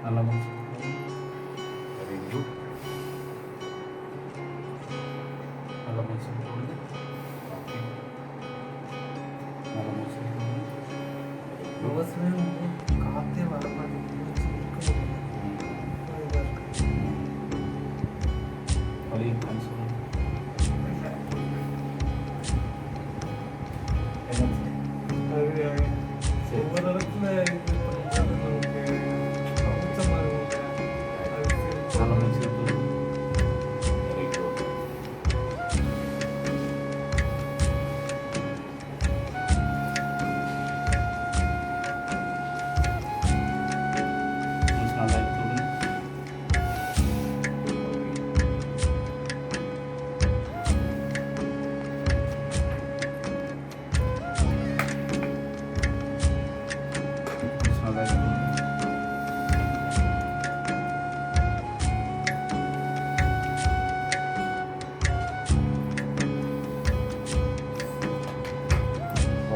நல்லா முடிச்சு. Very good. நல்லா முடிச்சு. ஓகே. நல்லா முடிச்சு. காற்றே வர மாட்டேங்குது. வலி இருக்கான்னு சொல்லுங்க. ஒவ்வொரு இடத்துல இது பண்ணும்போது நமக்கு சௌச்சமாக இருக்கும். நல்லா முடிச்சு. Very good. நல்லா இருக்குது. நல்லா இருக்குது.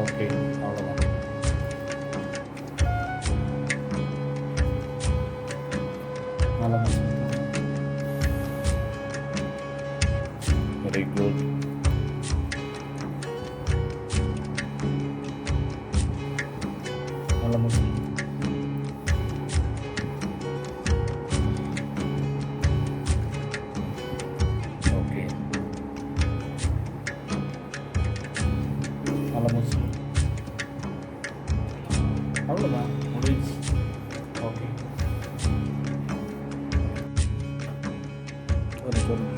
ஓகே, அவ்வளோதான். நல்லா முடிச்சு. Very good. நல்லா முடிச்சு. ஓகே, நல்லா முடிச்சு. அவ்வளோதான், முடிச்சு. ஓகே, ஒரு சொல்லு.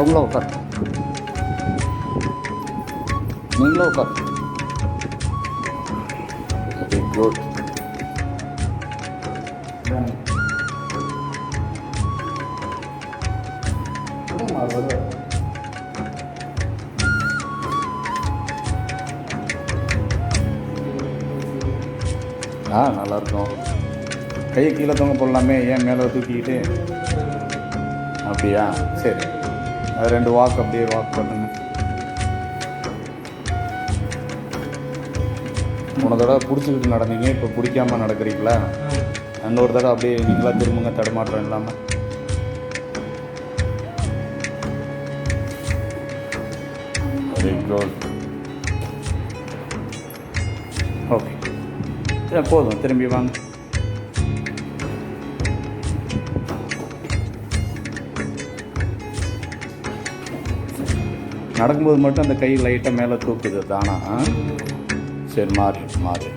அவங்களும் உட்கார், நீங்களும் உட்கார். Very good. நல்லாயிருக்கும். கையை கீழே தொங்க போடலாமே, ஏன் மேலே தூக்கிக்கிட்டு? அப்படியா, சரி. அது 2 வாக் அப்படியே வாக் பண்ணுங்க. 3 தடவை பிடிச்சிக்கிட்டு நடந்தீங்க, இப்போ பிடிக்காமல் நடக்கிறீங்களா? அந்த ஒரு தடவை அப்படியே நீங்களா திரும்புங்க, தடுமாற்றம் இல்லாமல். Very good. ஓகே, போதும். திரும்பி வாங்க. நடக்கும்போது மட்டும் அந்த கை லைட்டாக மேலே தூக்குது தானா? சரி, மாறி.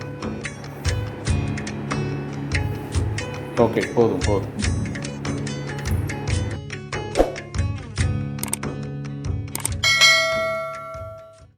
ஓகே, போதும்.